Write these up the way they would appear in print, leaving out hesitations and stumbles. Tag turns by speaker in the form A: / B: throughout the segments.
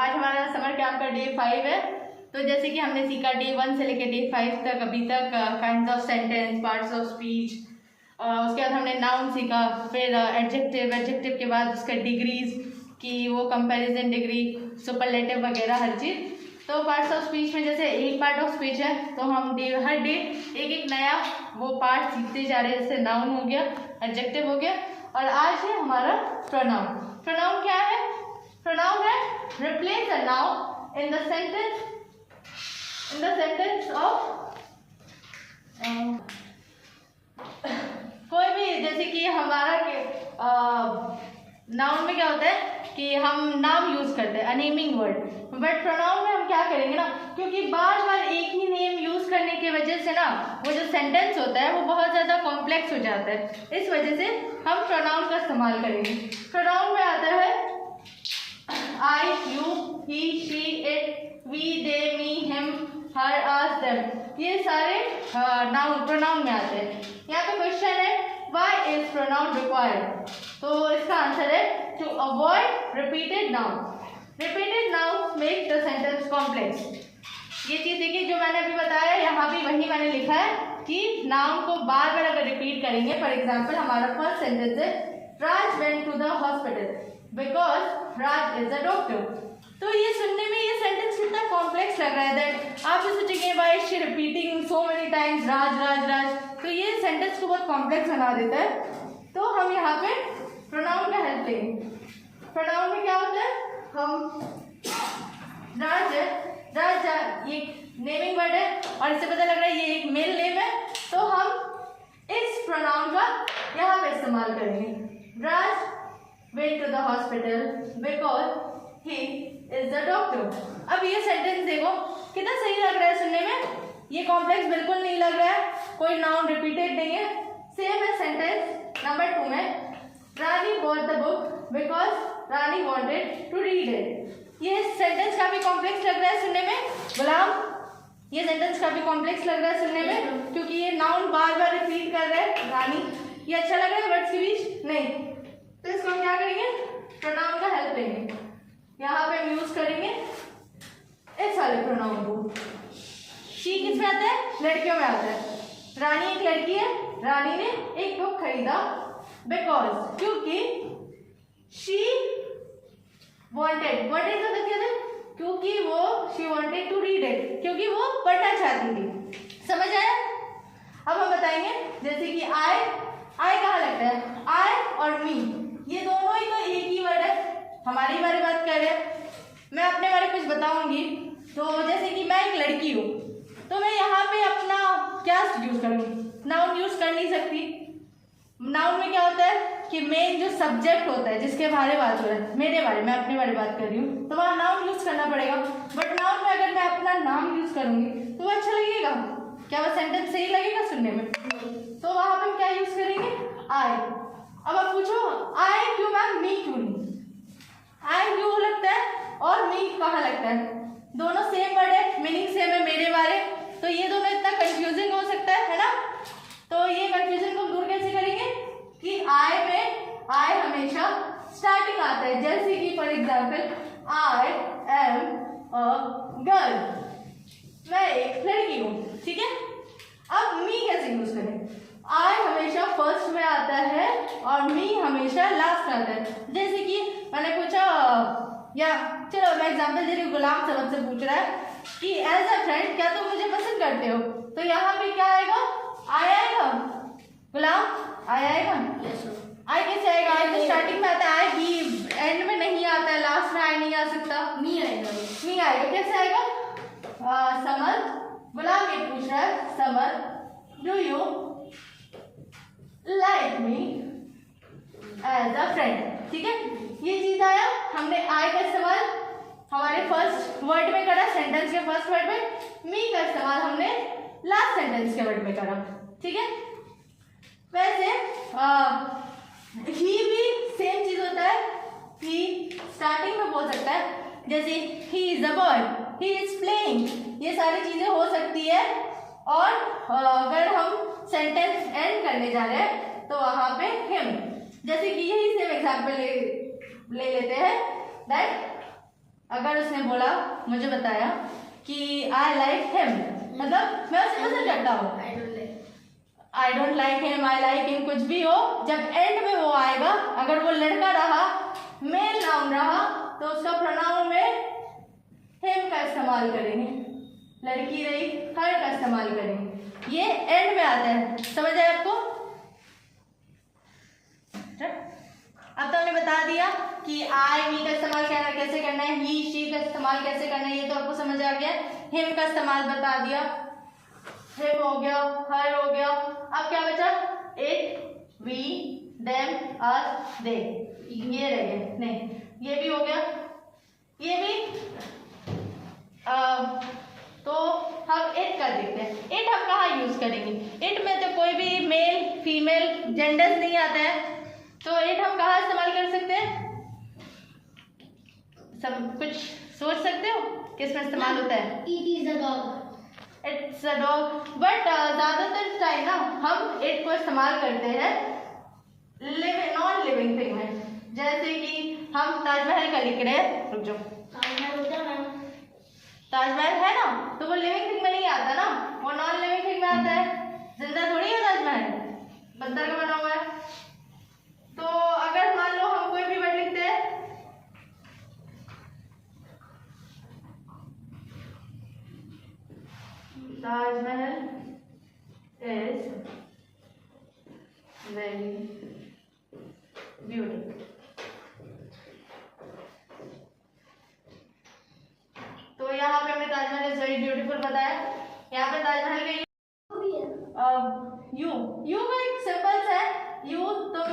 A: आज हमारा summer camp का डे 5 है। तो जैसे कि हमने सीखा डे 1 से लेकर डे 5 तक अभी तक kinds of sentence, parts of speech, उसके बाद हमने नाउन सीखा, फिर एडजेक्टिव के बाद उसका डिग्रीज की वो कंपैरिजन डिग्री, सुपरलेटिव वगैरह हर चीज़। तो पार्ट्स ऑफ स्पीच में जैसे एक पार्ट ऑफ स्पीच है तो हम हर डे एक एक नया वो पार्ट सीखते जा रहे हैं। जैसे नाउन हो गया, एडजेक्टिव हो गया, और आज है हमारा प्रोनाउन। प्रोनाउन क्या है? प्रोनाउन है replace a noun in the sentence of कोई भी, जैसे कि हमारा नाउन में क्या होता है कि हम नाम यूज करते हैं, अनेमिंग वर्ड, बट प्रोनाउन में हम क्या करेंगे ना, क्योंकि बार बार एक ही नेम यूज करने की वजह से ना वो जो सेंटेंस होता है वो बहुत ज़्यादा कॉम्प्लेक्स हो जाता है। इस वजह से हम प्रोनाउन का इस्तेमाल करेंगे। प्रोनाउन में आता है I, you, he, she, it, we, they, me, him, her, us, them, ये सारे नाउन प्रोनाउन में आते हैं। यहाँ पे क्वेश्चन है व्हाई इज प्रोनाउन रिक्वायर्ड? तो इसका आंसर है to avoid repeated noun. Repeated noun make the sentence complex. ये चीज़ देखिए जो मैंने अभी बताया, यहाँ भी वही मैंने लिखा है कि नाउन को बार बार अगर रिपीट करेंगे, फॉर एग्जाम्पल हमारा फर्स्ट सेंटेंस है Raj went to the hospital because Raj is a doctor. तो ये सुनने में ये सेंटेंस कितना कॉम्प्लेक्स लग रहा है दैट आप भी सोचेंगे why is she repeating so many times Raj Raj Raj, तो ये सेंटेंस को बहुत कॉम्प्लेक्स बना देता है। तो हम यहाँ पे प्रोनाउन का हेल्प लेंगे। प्रोनाउन में क्या होता है, हम राज है, राज ये नेमिंग वर्ड है और इससे पता लग रहा है ये एक मेल नेम है, तो हम इस प्रोनाउन का यहाँ पे इस्तेमाल करेंगे। राज went to the hospital because he is the doctor। अब ये सेंटेंस देखो कितना सही लग रहा है सुनने में, ये कॉम्प्लेक्स बिल्कुल नहीं लग रहा है, कोई नाउन रिपीटेड नहीं है। सेम है सेंटेंस नंबर 2 में, रानी bought the book because Rani wanted to read it। ये सेंटेंस काफी कॉम्प्लेक्स लग रहा है सुनने में। गुलाम, ये सेंटेंस काफी कॉम्प्लेक्स लग रहा है सुनने में क्योंकि ये नाउन बार बार रिपीट कर रहा है। रानी, ये अच्छा लग रहा है वर्ड्स के बीच नहीं, तो इसको हम क्या करेंगे, प्रोनाउन का हेल्प लेंगे। यहाँ पे हम यूज करेंगे इस वाले प्रोनाउन को। शी किस में आता है? लड़कियों में आता है। रानी एक लड़की है, रानी ने एक बुक खरीदा बिकॉज, क्योंकि शी वांटेड का मतलब क्या था, क्योंकि वो she wanted to read it, क्योंकि वो पढ़ना चाहती थी। समझ आया? अब हम बताएंगे जैसे कि आई कहाँ लगता है, आई और मी, ये दोनों ही तो एक ही वर्ड है, हमारे बारे में बात कर रहे हैं। मैं अपने बारे में कुछ बताऊंगी, तो जैसे कि मैं एक लड़की हूँ, तो मैं यहाँ पे अपना क्या यूज करूँगी, नाउन यूज कर नहीं सकती। नाउन में क्या होता है कि मेन जो सब्जेक्ट होता है जिसके बारे में बात हो रहा है, मेरे बारे में, अपने बारे में बात कर रही हूँ, तो वहाँ नाउन यूज करना पड़ेगा। बट नाउन में अगर मैं अपना नाम यूज करूँगी तो वो अच्छा लगेगा क्या, वो सेंटेंस सही लगेगा सुनने में, तो वहाँ पे क्या यूज करेंगे, आई। अब आप पूछो आई क्यों मैम, मी क्यों नहीं? आई क्यों लगता है और मी कहाँ लगता है? दोनों सेम वर्ड है, मीनिंग सेम है, मेरे बारे, तो ये दोनों इतना कंफ्यूजिंग हो सकता है ना। तो ये कंफ्यूजन को दूर कैसे करेंगे कि आई में आई हमेशा स्टार्टिंग आता है, जैसे कि for example I am a girl, मैं एक लड़की हूँ, ठीक है। अब मी कैसे यूज करें, आई हमेशा फर्स्ट में आता है और मी हमेशा लास्ट में आता है। जैसे कि मैंने पूछा, या चलो मैं एग्जांपल दे रही हूँ, गुलाम सबब से पूछ रहा है कि एज अ फ्रेंड क्या तुम मुझे पसंद करते हो, तो यहाँ पे क्या आएगा, आई आएगा। गुलाम आई आएगा, आई कैसे आएगा, आई तो स्टार्टिंग में आता है, आई बी एंड में नहीं आता है, लास्ट में आई नहीं आ सकता, मी आएगा। मी आएगा, कैसे आएगा, समर, गुलाम ये पूछ रहा है, Samar do you like me as a friend, ठीक है। ये चीज आया, हमने आई का इस्तेमाल हमारे फर्स्ट वर्ड में करा, सेंटेंस के फर्स्ट वर्ड में, मी का इस्तेमाल हमने लास्ट सेंटेंस के वर्ड में करा, ठीक है। वैसे ही भी सेम चीज होता है, ही स्टार्टिंग में बोल सकता है, जैसे he is a boy, he is playing, ये सारी चीजें हो सकती है। और अगर हम सेंटेंस एंड करने जा रहे हैं तो वहां पे हिम, जैसे कि यही सेम एग्जांपल ले लेते हैं दैट अगर उसने बोला, मुझे बताया कि आई लाइक हिम, मतलब मैं उसे पसंद करता हूँ, I don't like him, I like him, कुछ भी हो, जब एंड में वो आएगा, अगर वो लड़का रहा, मेल नाउन रहा, तो उसका प्रोनाउन में हिम का इस्तेमाल करेंगे, लड़की रही हर का इस्तेमाल करेंगे, ये एंड में आता है। समझ आए आपको? अब तो हमने बता दिया कि आई वी का इस्तेमाल कैसे करना है, ही शी का इस्तेमाल कैसे करना है, ये तो आपको समझ आ गया। हिम का इस्तेमाल बता दिया, हिम हो गया, हर हो गया। अब क्या बचा? इट, वी, देम, अस, दे, ये रह गए। नहीं, ये भी हो गया, ये भी। तो हम इट का देखते हैं। इट हम कहाँ यूज करेंगे? इट में तो कोई भी मेल फीमेल जेंडर्स नहीं आता है, तो इट हम कहाँ इस्तेमाल कर सकते हैं? सब कुछ सोच सकते हो किस में इस्तेमाल होता है?
B: It is a dog.
A: It's a dog, but ज़्यादातर टाइम ना हम इट को इस्तेमाल करते हैं नॉन लिविंग थिंग में। जैसे कि हम ताजमहल का लिख रहे हैं, रुक जाओ, ताजमहल है ना, तो वो लिविंग थिंग में नहीं आता ना, वो नॉन लिविंग थिंग में आता है। जिंदा थोड़ी है ताजमहल, पत्थर का बना हुआ है। तो अगर मान लो हम कोई भी वर्ड लिखते हैं, ताजमहल इज वेरी ब्यूटीफुल, तो यहाँ पे हमने ताजमहल इज वेरी ब्यूटीफुल बताया। यहाँ पे ताजमहल का यू का एक सिंपल सा है, यू, तुम,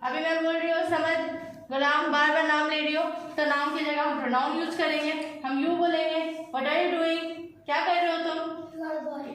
A: अभी मैं बोल रही हूँ समझ, गुलाम बार बार नाम ले रही हो, तो नाम की जगह हम प्रोनाउन यूज करेंगे, हम यू बोलेंगे। व्हाट आर यू डूइंग, क्या कर रहे हो तुम?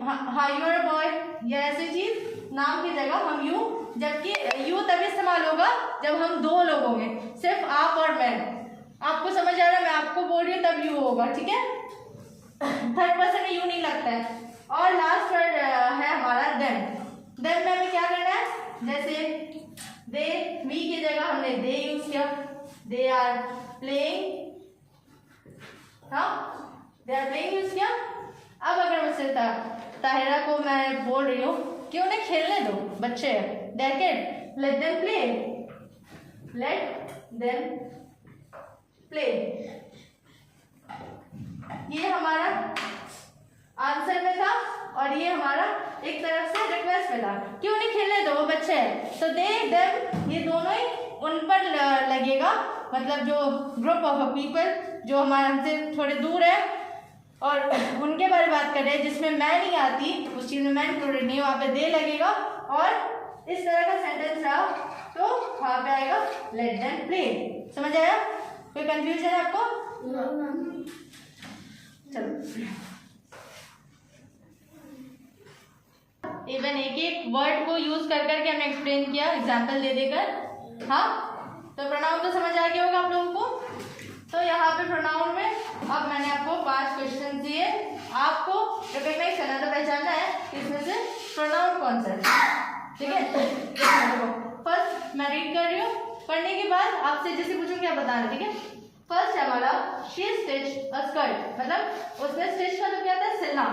A: हाँ, यू आर बॉय, या ऐसी चीज, नाम की जगह हम यू, जबकि यू तभी इस्तेमाल होगा जब हम दो लोग होंगे, सिर्फ आप और मैं। आपको समझ आ रहा है, मैं आपको बोल रही हूँ तब यू होगा, ठीक है? थर्ड पर्सन में यू नहीं लगता है। और लास्ट वर्ड है हमारा देम। देम में हमें क्या करना है? जैसे दे, मी की जगह हमने दे यूज किया, दे आर प्लेइंग, हाँ, दे आर प्लेइंग यूज किया। अब अगर मुझसे ताहिरा को मैं बोल रही हूँ कि उन्हें खेलने दो, बच्चे they are kid, let them play, let them play, ये हमारा आंसर में था और ये हमारा एक तरफ से रिक्वेस्ट में था कि उन्हें खेलने दो, वो बच्चे हैं। तो दे, देम, ये दोनों ही उन पर लगेगा, मतलब जो ग्रुप ऑफ पीपल जो हमारे हमसे थोड़े दूर है और उनके बारे में बात कर रहे हैं, जिसमें मैं नहीं आती, उस चीज़ में मैं इंक्लूडेड नहीं, वहाँ पे दे लगेगा। और इस तरह का सेंटेंस रहा तो वहाँ पे आएगा लेट देम प्ले। समझ आया? कोई कंफ्यूजन है आपको? चलो, इवन एक एक वर्ड को यूज कर करके हमने एक्सप्लेन किया, एग्जाम्पल दे देकर। हाँ, तो प्रोनाउन तो समझ आ गया होगा आप लोगों को। तो यहाँ पे प्रोनाउन में अब मैंने आपको 5 क्वेश्चन दिए, आपको रिकॉग्नाइज करना था, पहचानना है कि इसमें से प्रोनाउन कौन सा है, ठीक है? फर्स्ट मैं रीड कर रही हूँ, पढ़ने के बाद आपसे जैसे पूछूंगी आप बताना, ठीक है? फर्स्ट है हमारा शी स्टिच अ स्कर्ट, मतलब उसने स्टिच का तो क्या था, सिलना।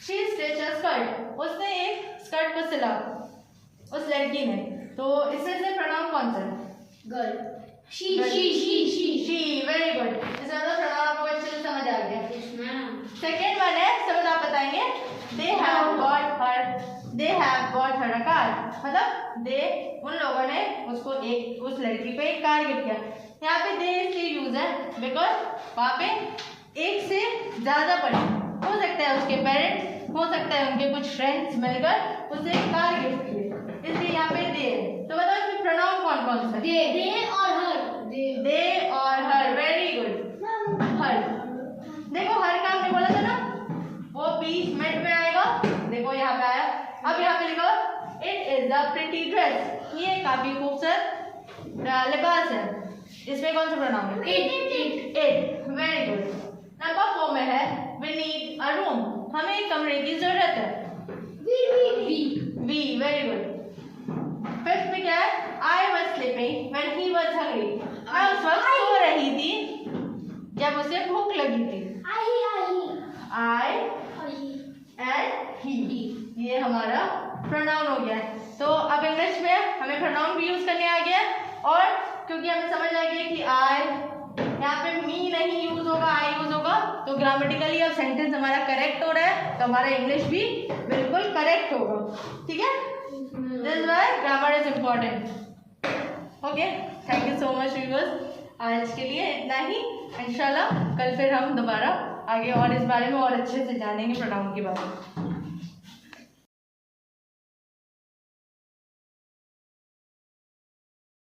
A: शी स्टिच अ स्कर्ट, उसने एक स्कर्ट को सिला, उस लड़की ने। तो इसमें से प्रोनाउन कौन सा है?
B: गर्ल।
A: She, very good. इसमें मतलब प्रोनाउन आपको अच्छे से समझ आ गया। सेकेंड वन है, समझ आप बताएंगे, they have got her a car, मतलब दे, उन लोगों ने उसको एक, उस लड़की पे एक कार गिफ्ट किया। यहाँ पे दे इसलिए यूज है बिकॉज वहाँ पे एक से ज्यादा पड़े, हो सकता है उसके पेरेंट्स, हो सकता है उनके कुछ फ्रेंड्स मिलकर उसे एक कार गिफ्ट किए, इसलिए यहाँ पे दे। तो बताओ इसमें प्रोनाउन कौन कौन सा?
B: दे और हर।
A: दे और हर, वेरी गुड। हर, देखो हर का हमने बोला था ना, वो बीच मिड में आएगा, देखो यहाँ पे आया। अब यहाँ पे लिखो it is a pretty dress, ये काफी खूबसूरत लिबास है। इसमें कौन सा प्रोनाउन है? It, very good. नंबर 4 में है वी नीड अ रूम, हमें एक कमरे की जरूरत है। We, very good. फिफ्थ में क्या है? I was sleeping when he was hungry, मैं उस वक्त सो रही थी जब हमारा प्रोनाउन हो गया है। तो अब इंग्लिश में हमें प्रोनाउन भी यूज करने आ गया है, और क्योंकि हमें समझ आ गया कि आई, यहाँ पे मी नहीं यूज होगा, आई यूज होगा, तो ग्रामेटिकली अब सेंटेंस हमारा करेक्ट हो रहा है, तो हमारा इंग्लिश भी बिल्कुल करेक्ट होगा। ठीक है, this why grammar is important. Okay, thank you so much viewers. आज के लिए इतना ही, इंशाल्लाह कल फिर हम दोबारा आगे और इस बारे में और अच्छे से जानेंगे प्रोनाउन के बारे में।